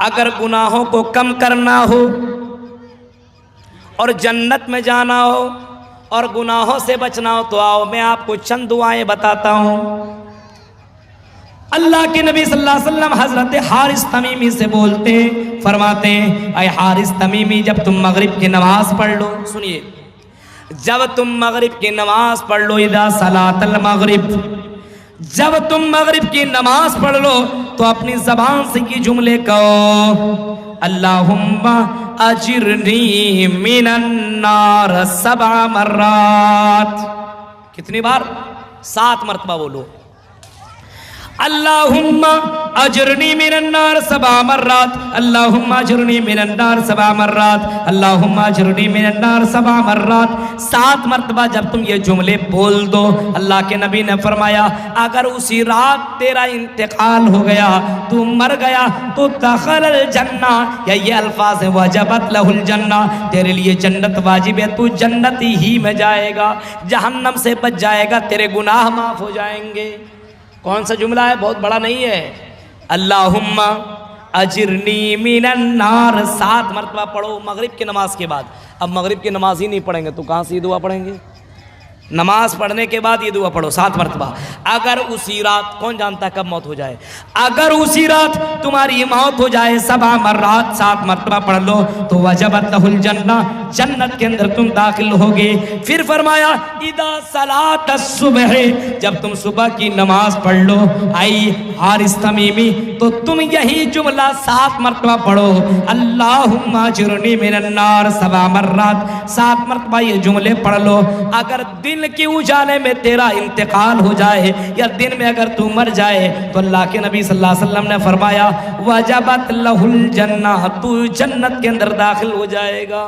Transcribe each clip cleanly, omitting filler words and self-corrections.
अगर गुनाहों को कम करना हो और जन्नत में जाना हो और गुनाहों से बचना हो तो आओ मैं आपको चंद दुआएं बताता हूं। अल्लाह के नबी सल्लल्लाहु अलैहि वसल्लम हजरत हारिस तमीमी से बोलते हैं, फरमाते हैं, अय हारिस तमीमी जब तुम मगरिब की नमाज पढ़ लो, सुनिए, जब तुम मगरिब की नमाज पढ़ लो, इदा सलातल मगरिब, जब तुम मगरिब की नमाज पढ़ लो तो अपनी जबान से ये जुमले कहो, अल्लाहुम्मा अजिरनी मिनन्नार सबा मर्रात। कितनी बार? 7 मरतबा बोलो, अल्लाहुम्मा अजरनी मिनन्नार सबा मर्रात, अल्लाहुम्मा अजरनी मिनन्नार सबा मर्रात, अल्लाहुम्मा अजरनी मिनन्नार सबा मर्रात। 7 मरतबा जब तुम ये जुमले बोल दो, अल्लाह के नबी ने फरमाया अगर उसी रात तेरा इंतकाल हो गया, तू मर गया, तो दखलल जन्ना, या ये अल्फाज है वजबत लहुल जन्ना, तेरे लिए जन्नत वाजिब है, तू जन्नत ही में जाएगा, जहन्नम से बच जाएगा, तेरे गुनाह माफ हो जाएंगे। कौन सा जुमला है? बहुत बड़ा नहीं है। अल्लाहुम्मा अजिरनी मिनन्नार 7 मरतबा पढ़ो मगरिब की नमाज के बाद। अब मगरिब की नमाज ही नहीं पढ़ेंगे तो कहाँ से ये दुआ पढ़ेंगे? नमाज पढ़ने के बाद ये दुआ पढ़ो 7 मरतबा। अगर उसी रात, कौन जानता कब मौत हो जाए, अगर उसी रात तुम्हारी मौत हो जाए, सबा मर्रात 7 मरतबा पढ़ लो तो वजबत लहुल जन्ना, जन्नत के अंदर तुम दाखिल होगे। फिर फरमाया इदा सलात सुबह, जब तुम सुबह की नमाज पढ़ लो, आई हारिस तमीमी, तो तुम यही जुमला 7 मरतबा पढ़ो, अल्लाहुम्मा अजिरनी मिनन्नार सबा मर्रात। 7 मरतबा ये जुमले पढ़ लो। अगर दिन के उजाले में तेरा इंतकाल हो जाए या दिन में अगर तू मर जाए तो अल्लाह के नबी सल्लल्लाहु अलैहि वसल्लम ने फरमाया वजबत लहुल जन्ना, तू जन्नत के अंदर दाखिल हो जाएगा,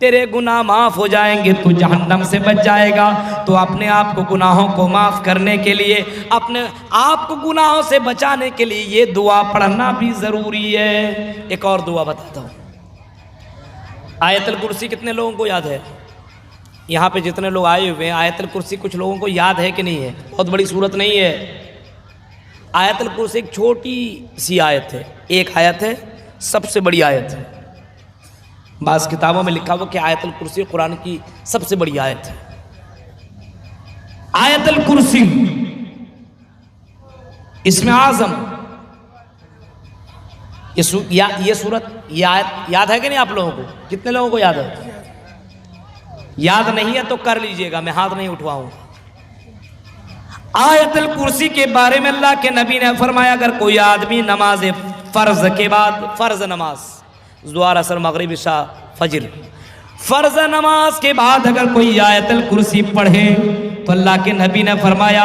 तेरे गुनाह माफ हो जाएंगे, तू जहन्नम से बच जाएगा। तो अपने आप को गुनाहों को माफ करने के लिए, अपने आप को गुनाहों से बचाने के लिए ये दुआ पढ़ना भी जरूरी है। एक और दुआ बताता हूँ। आयतुल कुर्सी कितने लोगों को याद है? यहाँ पे जितने लोग आए हुए हैं, आयतुल कुर्सी कुछ लोगों को याद है कि नहीं है? बहुत बड़ी सूरत नहीं है। आयतुल कुर्सी एक छोटी सी आयत है, एक आयत है, सबसे बड़ी आयत है। बाज़ किताबों में लिखा हुआ कि आयतुल कुर्सी कुरान की सबसे बड़ी आयत है। आयतुल कुर्सी इसमें आज़म, ये सूरत, ये आयत याद है कि नहीं आप लोगों को? कितने लोगों को याद है? याद नहीं है तो कर लीजिएगा, मैं हाथ नहीं उठवाऊंगा। आयतुल कुर्सी के बारे में अल्लाह के नबी ने फरमाया अगर कोई आदमी नमाज फर्ज के बाद, फर्ज नमाज ज़ुहर असर मगरिब इशा फजर, फर्ज नमाज के बाद अगर कोई आयतुल कुर्सी पढ़े तो अल्लाह के नबी ने फरमाया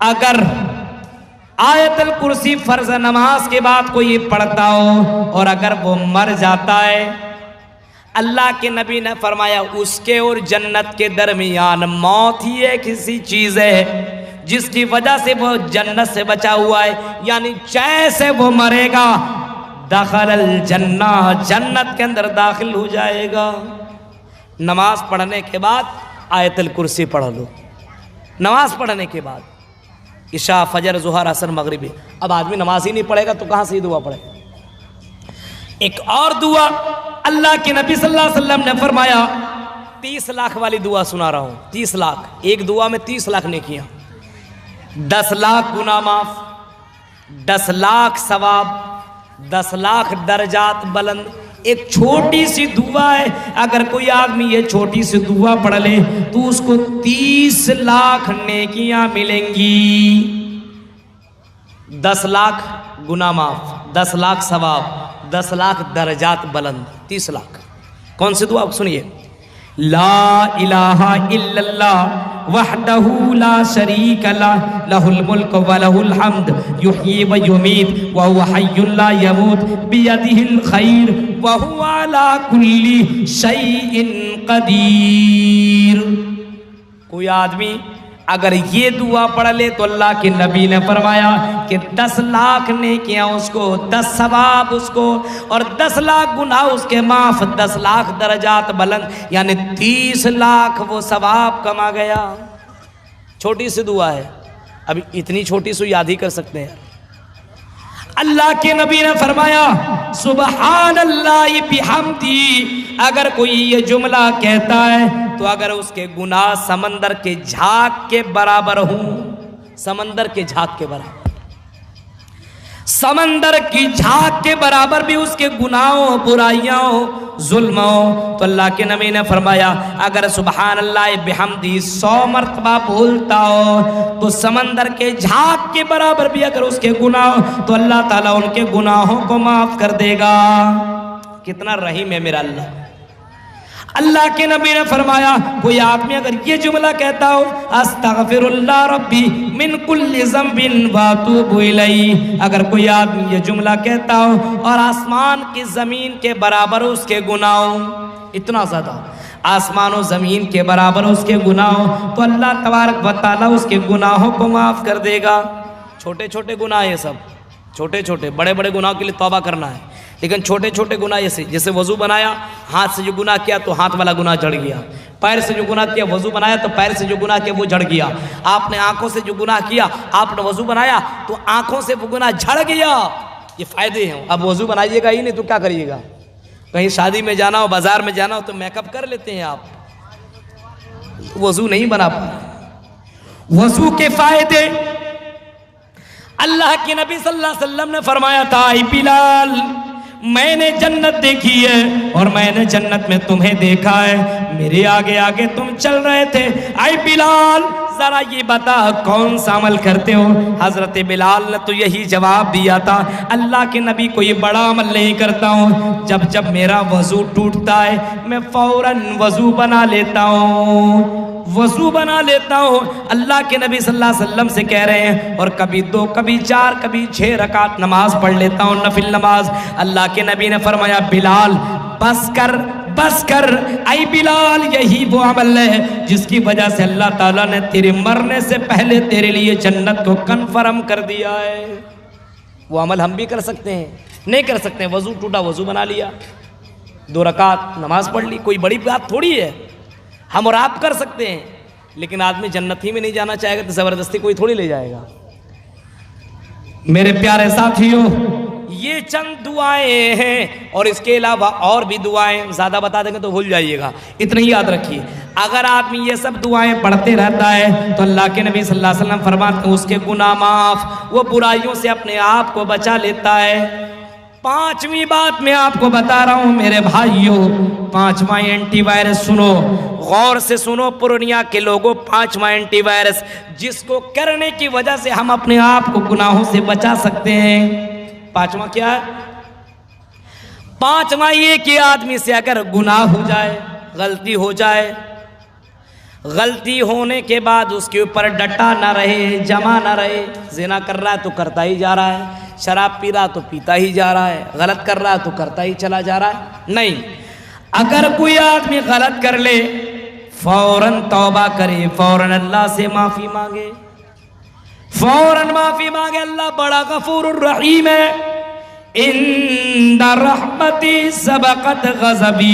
अगर आयतुल कुर्सी फर्ज नमाज के बाद कोई पढ़ता हो और अगर वो मर जाता है, अल्लाह के नबी ने फरमाया उसके और जन्नत के दरमियान मौत ही एक ऐसी चीज़ है जिसकी वजह से वो जन्नत से बचा हुआ है, यानी जैसे वो मरेगा दखलल जन्ना, जन्नत के अंदर दाखिल हो जाएगा। नमाज पढ़ने के बाद आयतुल कुर्सी पढ़ लो। नमाज पढ़ने के बाद इशा फजर ज़ुहर असर मगरिबी। अब आदमी नमाज ही नहीं पढ़ेगा तो कहाँ से ये दुआ पढ़ेगा? एक और दुआ अल्लाह के नबी सल्लल्लाहु अलैहि वसल्लम ने फरमाया, 30 लाख वाली दुआ सुना रहा हूँ। 30 लाख, एक दुआ में 30 लाख नेकियां, 10 लाख गुनाह माफ, 10 लाख सवाब, 10 लाख दर्जात बुलंद। एक छोटी सी दुआ है, अगर कोई आदमी ये छोटी सी दुआ पढ़ ले तो उसको 30 लाख नेकियां मिलेंगी। 10 लाख गुनाह माफ, 10 लाख सवाब, 10 लाख दर्जात बुलंद, 30 लाख। कौन सी दुआ? सुनिए, ला इलाहा इल्लल्लाह वहदहू ला शरीक लह लहुल मुल्क व लहुल हम्द युहयी व युमीत व हुवा हय्युन ला यमूत बियदिहिल खैर व हुवा अला कुल्ली शैइन कदीर। कोई आदमी अगर ये दुआ पढ़ ले तो अल्लाह के नबी ने फरमाया कि 10 लाख नेकियां उसको, 10 सवाब उसको और 10 लाख गुनाह उसके माफ, 10 लाख दर्जात बुलंद, यानी 30 लाख वो सवाब कमा गया। छोटी सी दुआ है, अभी इतनी छोटी सी याद ही कर सकते हैं। अल्लाह के नबी ने फरमाया सुबहानल्लाहि बिहम्दी, अगर कोई ये जुमला कहता है तो अगर उसके गुनाह समंदर के झाग के बराबर हूं, समंदर के झाग के बराबर, समंदर की झाग के बराबर भी उसके गुनाहों, बुराइयों, जुल्मों, तो अल्लाह के नबी ने फरमाया अगर सुबहान अल्लाह बिहम्दी 100 मरतबा बोलता हो तो समंदर के झाग के बराबर भी अगर उसके गुनाह, तो अल्लाह ताला उनके गुनाहों को माफ कर देगा। कितना रहीम है मेरा अल्लाह। अल्लाह के नबी ने फरमाया कोई आदमी अगर ये जुमला कहता हो अस्तगफिरुल्लाह रब्बी मिन कुल्ली ज़ंबिन व अतूबु इलैहि, अगर कोई आदमी ये जुमला कहता हो और आसमान की ज़मीन के बराबर उसके गुनाह, इतना ज़्यादा आसमान और ज़मीन के बराबर उसके गुनाह, तो अल्लाह तबारक व तआला उसके गुनाहों को माफ़ कर देगा। छोटे छोटे गुनाह ये सब, छोटे छोटे, बड़े बड़े गुनाह के लिए तौबा करना है, लेकिन छोटे छोटे गुनाह जैसे वजू बनाया, हाथ से जो गुनाह किया तो हाथ वाला गुनाह जड़ गया, पैर से जो गुनाह किया, वजू बनाया तो पैर से जो गुनाह किया वो जड़ गया, आपने आंखों से जो गुनाह किया, आपने वजू बनाया तो आंखों से वो गुनाह झड़ गया। ये फायदे हैं। अब वजू बनाइएगा ही नहीं तो क्या करिएगा? कहीं शादी में जाना हो, बाजार में जाना हो तो मेकअप कर लेते हैं आप, वजू नहीं बना पाए। वजू के फायदे अल्लाह के नबी सल्लल्लाहु अलैहि वसल्लम ने फरमाया था, आई बिलाल मैंने जन्नत देखी है और मैंने जन्नत में तुम्हें देखा है, मेरे आगे आगे तुम चल रहे थे, आई बिलाल जरा ये बता कौन सा अमल करते हो? हजरत बिलाल ने तो यही जवाब दिया था, अल्लाह के नबी कोई बड़ा अमल नहीं करता हूँ, जब जब मेरा वजू टूटता है मैं फौरन वजू बना लेता हूँ, वजू बना लेता हूँ। अल्लाह के नबी सल्लल्लाहु अलैहि वसल्लम से कह रहे हैं और कभी 2, कभी 4, कभी 6 रकात नमाज पढ़ लेता हूँ, नफिल नमाज। अल्लाह के नबी ने फरमाया बिलाल बस कर, बस कर, आई बिलाल यही वो अमल है जिसकी वजह से अल्लाह ताला ने तेरे मरने से पहले तेरे लिए जन्नत को कन्फर्म कर दिया है। वो अमल हम भी कर सकते हैं? नहीं कर सकते हैं। वजू टूटा, वजू बना लिया, 2 रकात नमाज पढ़ ली, कोई बड़ी बात थोड़ी है, हम और आप कर सकते हैं। लेकिन आदमी जन्नत ही में नहीं जाना चाहेगा तो जबरदस्ती कोई थोड़ी ले जाएगा। मेरे प्यारे साथियों, ये चंद दुआएं हैं और इसके अलावा और भी दुआएं, ज्यादा बता देंगे तो भूल जाइएगा, इतना ही याद रखिए। अगर आदमी ये सब दुआएं पढ़ते रहता है तो अल्लाह के नबी सल्लल्लाहु अलैहि वसल्लम फरमाते हैं उसके गुनाह माफ, वो बुराइयों से अपने आप को बचा लेता है। 5वीं बात मैं आपको बता रहा हूं मेरे भाइयों, 5वां एंटीवायरस सुनो, गौर से सुनो पूर्णिया के लोगों, 5वां एंटीवायरस जिसको करने की वजह से हम अपने आप को गुनाहों से बचा सकते हैं। 5वां क्या है? 5वां ये कि आदमी से अगर गुनाह हो जाए, गलती हो जाए, गलती होने के बाद उसके ऊपर डटा ना रहे, जमा ना रहे। जिना कर रहा है तो करता ही जा रहा है, शराब पी रहा तो पीता ही जा रहा है, गलत कर रहा है तो करता ही चला जा रहा है। नहीं, अगर कोई आदमी गलत कर ले फौरन तौबा करे, फौरन अल्लाह से माफी मांगे, फौरन माफी मांगे। अल्लाह बड़ा गफूरुर रहीम है। इन्ना रहमती सबक़त ग़ज़बी,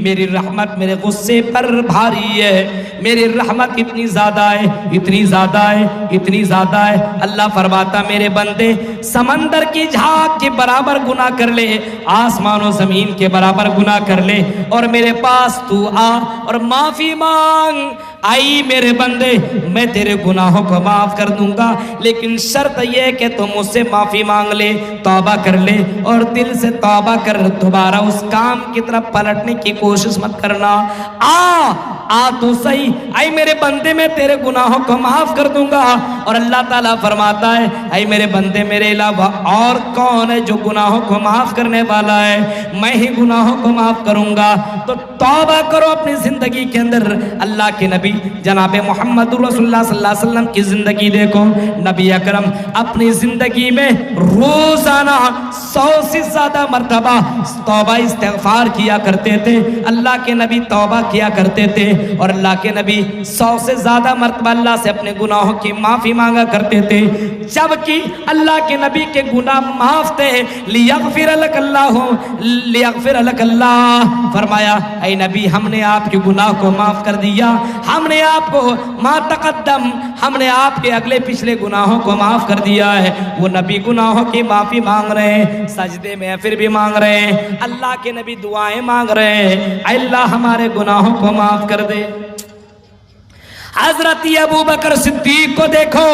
मेरी रहमत मेरे गुस्से पर भारी है, मेरी रहमत इतनी ज़्यादा है, इतनी ज़्यादा है, इतनी ज़्यादा है। अल्लाह फरमाता मेरे बंदे समंदर की झाग के बराबर गुनाह कर ले, आसमान और ज़मीन के बराबर गुनाह कर ले और मेरे पास तू आ और माफ़ी मांग। आई मेरे बंदे, मैं तेरे गुनाहों को माफ़ कर दूंगा, लेकिन शर्त यह कि तुम मुझसे माफ़ी मांग ले, तौबा कर ले और दिल से तौबा कर, दोबारा उस काम की तरफ पलटने की कोशिश मत करना। आ तो सही, आई मेरे बंदे मैं तेरे गुनाहों को माफ कर दूंगा। और अल्लाह ताला फरमाता है, आई मेरे बंदे मेरे अलावा और कौन है जो गुनाहों को माफ करने वाला है? मैं ही गुनाहों को माफ करूंगा। तो तौबा करो अपनी जिंदगी के अंदर। अल्लाह के नबी जनाब मोहम्मद रसूलुल्लाह सल्लल्लाहु अलैहि वसल्लम की जिंदगी देखो। नबी अकरम अपनी जिंदगी में रोजाना 100 से ज्यादा मरतबा तौबा इस्तिग़फ़ार किया करते थे। अल्लाह के नबी तौबा किया करते थे और अल्लाह के नबी 100 से ज्यादा मरतबा अल्लाह से अपने गुनाहों की माफी माफी मांगा करते थे, जबकि अल्लाह के नबी के गुनाह माफ थे। लियगफिर लक अल्लाह, फरमाया ऐ नबी हमने आपके गुनाह को माफ कर दिया, हमने आपको मा तक़द्दम, हमने आपके अगले पिछले गुनाहों को माफ कर दिया है। वो नबी गुनाहों की माफी मांग रहे हैं, सजदे में फिर भी मांग रहे हैं, अल्लाह के नबी दुआएं मांग रहे हैं, अल्लाह हमारे गुनाहों को माफ कर दे। हजरत अबू बकर सिद्दीक को देखो,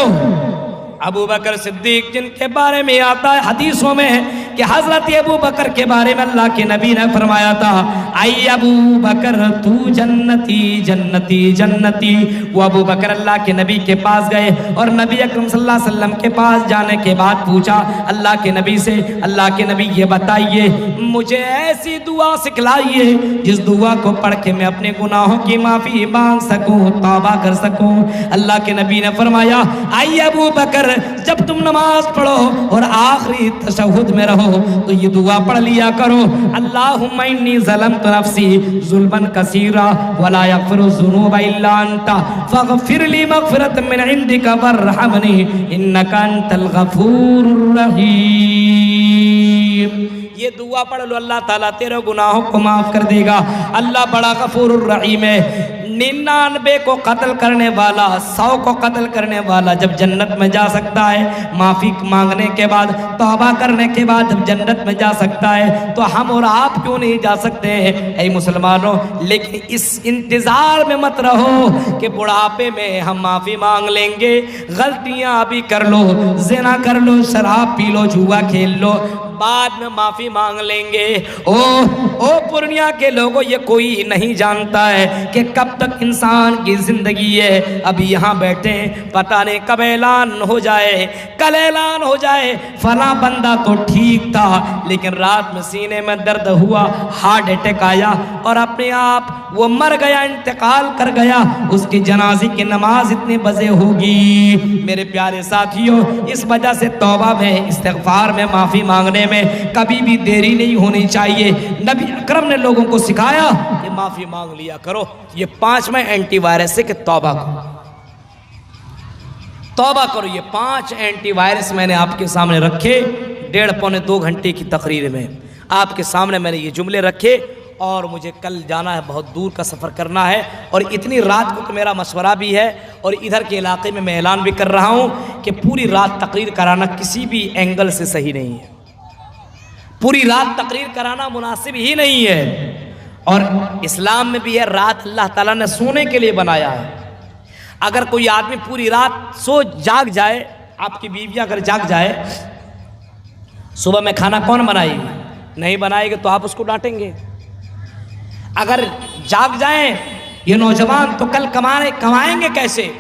अबू बकर सिद्दीक जिनके बारे में आता है हदीसों में कि हजरत अबू बकर के बारे में अल्लाह के नबी ने फरमाया था, आई अबू बकर तू जन्नती जन्नती जन्नती। वो अबू बकर अल्लाह के नबी के पास गए और नबी अकरम सल्लल्लाहु अलैहि वसल्लम के पास जाने के बाद पूछा अल्लाह के नबी से, अल्लाह के नबी ये बताइए मुझे ऐसी दुआ सिखलाइए जिस दुआ को पढ़ के मैं अपने गुनाहों की माफ़ी मांग सकूं, तौबा कर सकूं। अल्लाह के नबी ने फरमाया, आई अबू बकर जब तुम नमाज पढ़ो और आखिरी तशहुद में रहो तो ये दुआ पढ़ लिया करो, अल्लाहुम्मा इन्नी ज़लमतु नफ्सी ज़ुल्मन कसीरा वला यग़फ़िरु ज़ुनूबा इल्ला अंता फ़ग़फ़िर ली मग़फ़िरतम मिन इंदिका वरहमनी इन्नका अंतल गफ़ूरुर रहीम। ये दुआ पढ़ लो, अल्लाह ताला तेरे गुनाहों को माफ कर देगा। अल्लाह बड़ा गफूरुर रहीम है। 99 को कत्ल करने वाला, 100 को कत्ल करने वाला जब जन्नत में जा सकता है, माफ़ी मांगने के बाद, तौबा करने के बाद जब जन्नत में जा सकता है, तो हम और आप क्यों नहीं जा सकते हैं ऐ मुसलमानों। लेकिन इस इंतज़ार में मत रहो कि बुढ़ापे में हम माफ़ी मांग लेंगे, गलतियाँ अभी कर लो, ज़िना कर लो, शराब पी लो, जुआ खेल लो, बाद में माफी मांग लेंगे। ओ पूर्णिया के लोगों, ये कोई नहीं जानता है कि कब तक इंसान की जिंदगी है। अभी यहाँ बैठे पता नहीं कब ऐलान हो जाए, कल ऐलान हो जाए फला बंदा तो ठीक था लेकिन रात में सीने में दर्द हुआ, हार्ट अटैक आया और अपने आप वो मर गया, इंतकाल कर गया। उसकी जनाजे की नमाज इतने बजे होगी। मेरे प्यारे साथियों, इस वजह से तौबा में, इस्तिग़फ़ार में, माफ़ी मांगने में कभी भी देरी नहीं होनी चाहिए। नबी अकरम ने लोगों को सिखाया कि माफ़ी मांग लिया करो। ये 5 में एंटीवायरस से कि तौबा करो, तौबा करो। ये 5 एंटीवायरस मैंने आपके सामने रखे 1.5 पौने 2 घंटे की तकरीर में। आपके सामने मैंने ये जुमले रखे और मुझे कल जाना है, बहुत दूर का सफ़र करना है और इतनी रात को तो मेरा मशवरा भी है और इधर के इलाके में मैं ऐलान भी कर रहा हूँ कि पूरी रात तकरीर कराना किसी भी एंगल से सही नहीं है। पूरी रात तकरीर कराना मुनासिब ही नहीं है। और इस्लाम में भी है, रात अल्लाह ताला ने सोने के लिए बनाया है। अगर कोई आदमी पूरी रात सो जाग जाए, आपकी बीवियाँ अगर जाग जाए, सुबह में खाना कौन बनाएगी? नहीं बनाएगी तो आप उसको डांटेंगे। अगर जाग जाएं ये नौजवान तो कल कमाएंगे कैसे?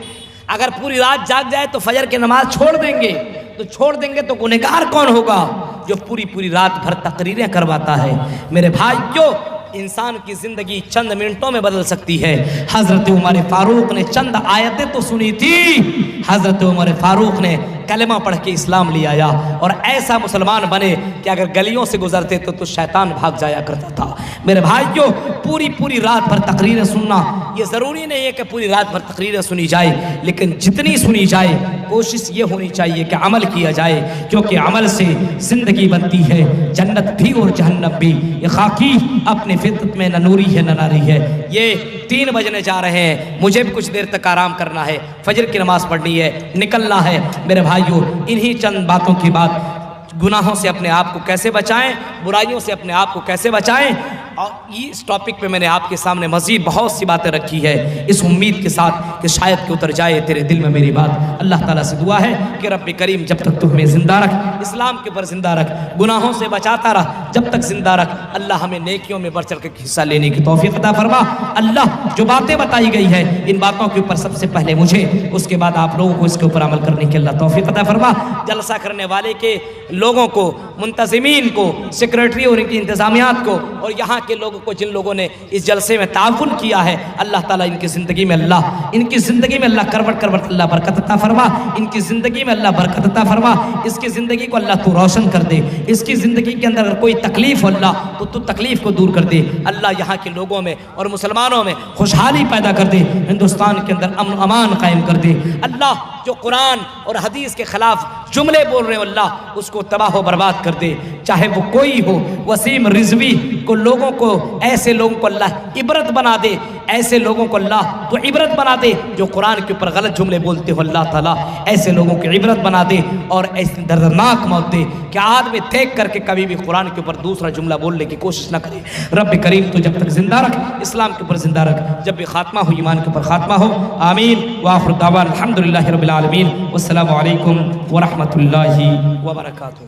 अगर पूरी रात जाग जाए तो फजर की नमाज छोड़ देंगे, तो छोड़ देंगे तो गुनहगार कौन होगा? जो पूरी रात भर तकरीरें करवाता है। मेरे भाइयों, इंसान की ज़िंदगी चंद मिनटों में बदल सकती है। हज़रत उमर फारूक ने चंद आयतें तो सुनी थी, हज़रत उमर फारूक ने कलमा पढ़ के इस्लाम ले आया और ऐसा मुसलमान बने कि अगर गलियों से गुजरते तो शैतान भाग जाया करता था। मेरे भाइयों, पूरी रात भर तकरीरें सुनना, ये ज़रूरी नहीं है कि पूरी रात भर तकरीरें सुनी जाए, लेकिन जितनी सुनी जाए कोशिश ये होनी चाहिए कि अमल किया जाए, क्योंकि अमल से ज़िंदगी बनती है, जन्नत भी और जहन्नम भी। ये खाकी अपने फितरत में न नूरी है न नारी है। ये 3 बजने जा रहे हैं, मुझे भी कुछ देर तक आराम करना है, फजर की नमाज़ पढ़नी है, निकलना है। मेरे भाइयों, इन्हीं चंद बातों की बात, गुनाहों से अपने आप को कैसे बचाएं, बुराइयों से अपने आप को कैसे बचाएं, और इस टॉपिक पे मैंने आपके सामने मज़ीद बहुत सी बातें रखी है, इस उम्मीद के साथ कि शायद कि उतर जाए तेरे दिल में मेरी बात। अल्लाह ताला से दुआ है कि रब्बे करीम जब तक तू हमें ज़िंदा रख, इस्लाम के ऊपर ज़िंदा रख, गुनाहों से बचाता रह, जब तक ज़िंदा रख। अल्लाह हमें नेकियों में बढ़ चढ़ के हिस्सा लेने की तौफीक अता फरमा। अल्लाह, जो बातें बताई गई है इन बातों के ऊपर सबसे पहले मुझे, उसके बाद आप लोगों को इसके ऊपर अमल करने की अल्लाह तौफीक अता फरमा। जलसा करने वाले के लोगों को, मुंतज़िमीन को, सेक्रेटरी और इनकी इंतज़ामियात को और यहाँ के लोगों को, जिन लोगों ने इस जलसे में ताउन किया है, अल्लाह ताला इनकी ज़िंदगी में अल्लाह करवट अल्लाह बरकत अता फरमा, इनकी ज़िंदगी में अल्लाह बरकत अता फरमा, इसकी ज़िंदगी को अल्लाह तू रोशन कर दे, इसकी ज़िंदगी के अंदर अगर कोई तकलीफ़ हो अल्लाह तो तू तकलीफ़ को दूर कर दे। अल्लाह यहाँ के लोगों में और मुसलमानों में खुशहाली पैदा कर दे, हिंदुस्तान के अंदर अमन अमान कायम कर दे। अल्लाह जो कुरान और हदीस के खिलाफ जुमले बोल रहे हो अल्लाह उसको तबाह व बर्बाद कर दे, चाहे वो कोई हो। वसीम रिजवी को लोगों को ऐसे लोगों को अल्लाह इबरत बना दे, ऐसे लोगों को अल्लाह तो इबरत बना दे जो कुरान के ऊपर गलत जुमले बोलते हो। अल्लाह ताला ऐसे लोगों की इबरत बना दे और ऐसी दर्दनाक मौत दे कि आदमी देख करके कभी भी कुरान के ऊपर दूसरा जुमला बोलने की कोशिश न करे। रब करीम तो जब तक जिंदा रख, इस्लाम के ऊपर जिंदा रख, जब भी खात्मा हो ईमान के ऊपर खात्मा हो। आमीन व आखिर दावाना अल्हम्दुलिल्लाहि रब्बिल आलमीन। वस्सलामु अलैकुम व रहमतुल्लाहि व बरकातुहू।